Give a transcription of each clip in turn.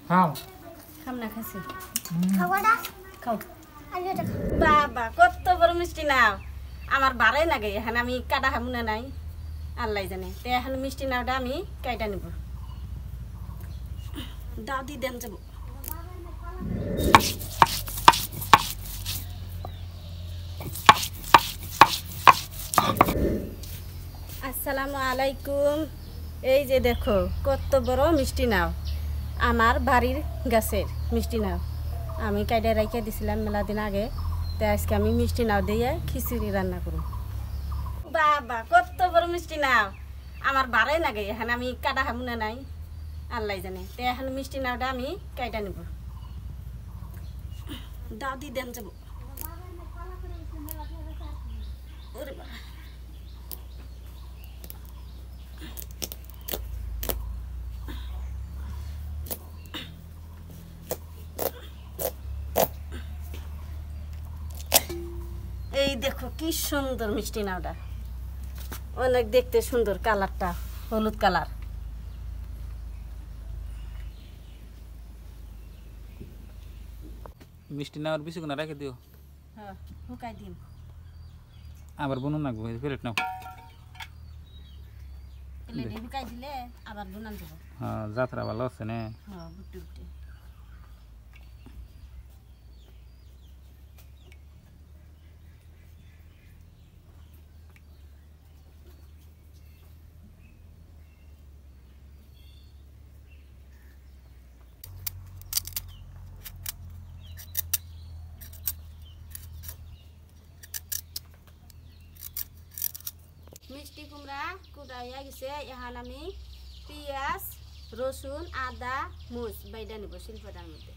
খাও খাম না খাসি খাওয়াটা খাও আলুটা খাও বাবা কত বড় মিষ্টি নাও আমার বাড়াই লাগে এখানে আমি কাটা খাবো না নাই আল্লাহ জানে তো এখন মিষ্টি নাওটা আমি কাইটা নেব দাও দি দেন যাবো আসসালামু আলাইকুম এই যে দেখো কত বড় মিষ্টি নাও আমার বাড়ির গাছের মিষ্টি নাও আমি কাইডা রাইখা দিছিলাম মেলা দিন আগে তাই আজকে আমি মিষ্টি নাও দিয়ে খিচুড়ি রান্না করব বাবা কত বড় মিষ্টি নাও আমার বাড়াই লাগে এখানে আমি কাটা খাবো না নাই আল্লাহ জানে তো এখন মিষ্টি নাওটা আমি কাইটা নেব দাও দি দেন যাবো ওরে বাবা এই দেখো কি সুন্দর মিষ্টি নাওটা অনেক দেখতে সুন্দর কালারটা হলুদ কালার মিষ্টি নেওয়ার বেশিক্ষণ রেখে দিও হ্যাঁ হুকাই দিন আবার বনুন নাকবো প্লেট নাও প্লেটে হুকাই দিলে আবার বুনান দেবো হ্যাঁ যাত্রা ভালো আছে না হ্যাঁ বুটে বুটে মিষ্টি কুমড়া কুটাইয়া গেছে এখন আমি পেঁয়াজ রসুন আদা মুচ বাইডা নিব শিল্পটার মধ্যে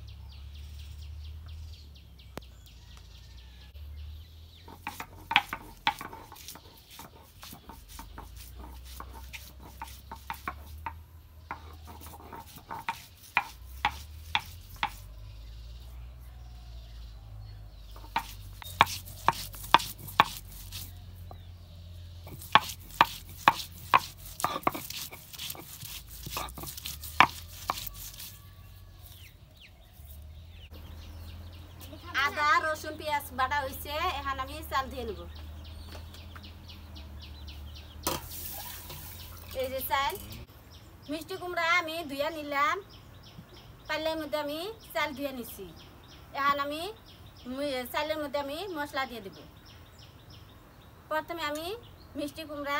আদা রসুন পেঁয়াজ বাটা হয়েছে এখন আমি চাল দিয়ে নেব এই যে চাল মিষ্টি কুমড়া আমি ধুইয়া নিলাম পাল্লের মধ্যে আমি চাল ধুয়ে নিচ্ছি এখন আমি চালের মধ্যে আমি মশলা দিয়ে দেব প্রথমে আমি মিষ্টি কুমড়া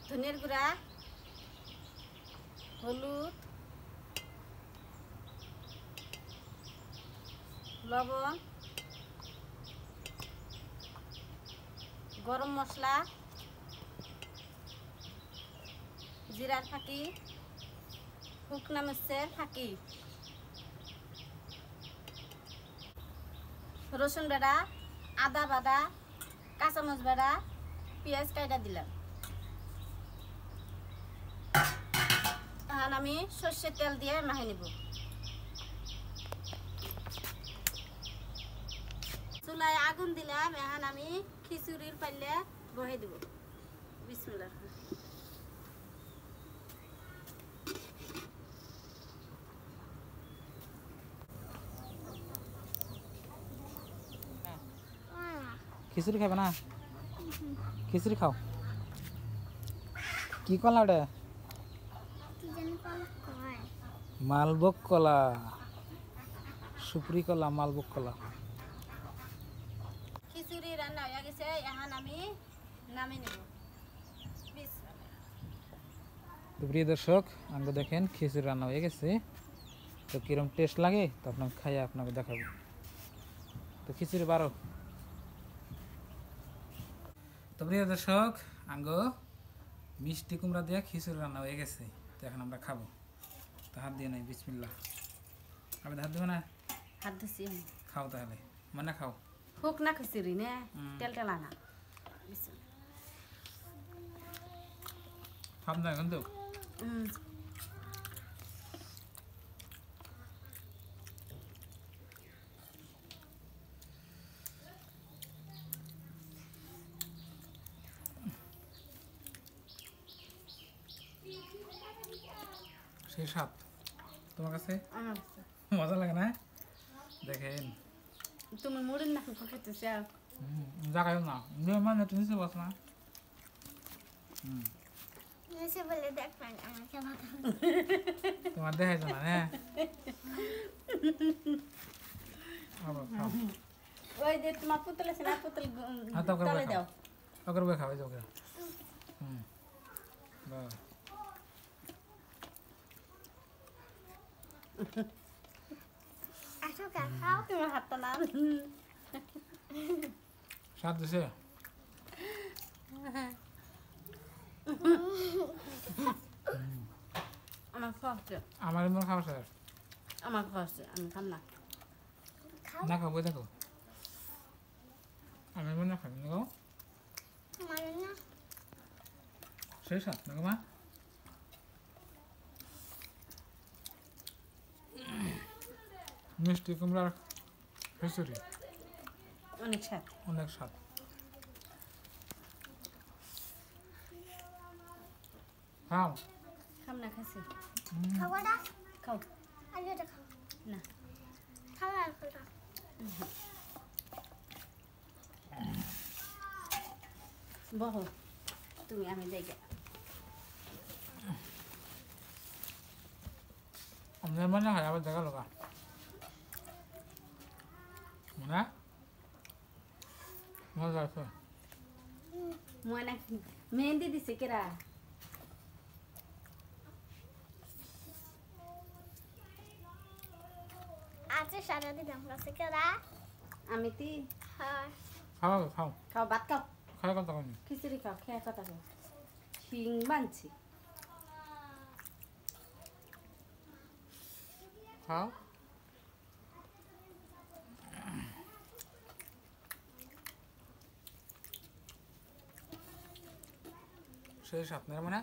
ধনের গুঁড়া হলুদ লবণ গরম মশলা জিরার ফাঁকি শুকনা মরিচের ফাঁকি রসুন বাটা আদা বাটা কাঁচামরিচ বাটা পেঁয়াজ কাইটা দিলাম এখন আমি সর্ষের তেল দিয়ে মাখিয়ে নেব চুলায় আগুন দিলাম এখন আমি খিচুড়ির পাল্লে বহে দেব বিসমিল্লাহ খিচুড়ি খাবে না খিচুড়ি খাও কি কলা ওটা কি জানি কলা কয় মালভোগ কলা সুপুরি কলা মালভোগ কলা খিচুড়ি রান্না হয়ে গেছে এখন আমি নামিয়ে নেব তো প্রিয় দর্শক আমাকে দেখেন খিচুড়ি রান্না হয়ে গেছে তো কিরম টেস্ট লাগে তো আপনাকে খাইয়ে আপনাকে দেখাবো তো খিচুড়ি বারো তো প্রিয় দর্শক আঙ্গ মিষ্টি কুমড়া দিয়ে খিচুড়ি রান্না হয়ে গেছে তো এখন আমরা খাবো তো হাত দিয়ে নাই বিসমিল্লাহ আমি হাত দেবো না হাত ধুছি খাও তাহলে মানে খাও হোক না খিচুড়ি নে তেল টেলা না খাব না এখন তো সেই স্বাদ তোমার কাছে আমার কাছে। মজা লাগে না? দেখেন তুমি মুড়ির না খেতে চাও? জাগাই না মেহমান একটু নিচে বস না। নিচে বলে দেখবেন আমাকে ভালো তোমার দেখাই তো না হ্যাঁ আবার খাও। ওই যে তোমার পুতুল আছে না, পুতুল হ্যাঁ, তো ওকে তলে খাও। দাও। ওকে রুবে খাও, এই যে ওকে বাহ। আসো খাও তোমার হাতটা না। স্বাদ দিছে? আমার খাওয়াচ্ছে, আমার এমন খাওয়া শেষ। আমার খাওয়াচ্ছে, আমি খাম না। খাও না খাবো দেখো আমি এমন না খাবি না মানে না সেই স্বাদ না গো মা। মিষ্টি কুমড়ার খিচুড়ি অনেক স্বাদ। অনেক স্বাদ। খাও খাম না, খাচ্ছি। খাওয়াটা খাও আলুটা খাও না। খাও আর খাও বহো তুমি, আমি যাই গে। আমি এমন না খাই আবার দেখা লোকা না মজা আছে। মনে মেহেন্দি দিছে কেরা? আছে সারাদিন আমরা কেরা আমি তি হয় খাও খাও খাও, ভাত খাও, খাই কথা কইনি খিচুড়ি খাও, খেয়ে কথা খাও। শিং বানছি। খাও। সেই স্বপ্নের মানে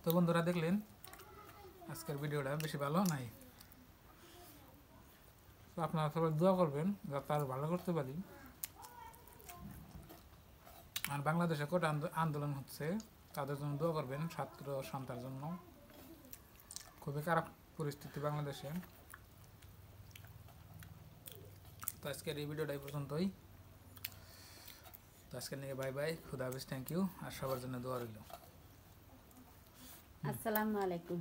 তো বন্ধুরা দেখলেন আজকের ভিডিওটা বেশি ভালো নাই, তো আপনারা সবাই দোয়া করবেন যাতে আরো ভালো করতে পারি। আর বাংলাদেশে কোটা আন্দোলন হচ্ছে, তাদের জন্য দোয়া করবেন, ছাত্র সন্তানের জন্য। খুবই খারাপ পরিস্থিতি বাংলাদেশে। তো আজকের এই ভিডিওটা এই পর্যন্তই। তো আজকের নিয়ে বাই বাই, খুদা হাফেজ, থ্যাংক ইউ, আর সবার জন্য দোয়া রইল। আসসালামু আলাইকুম।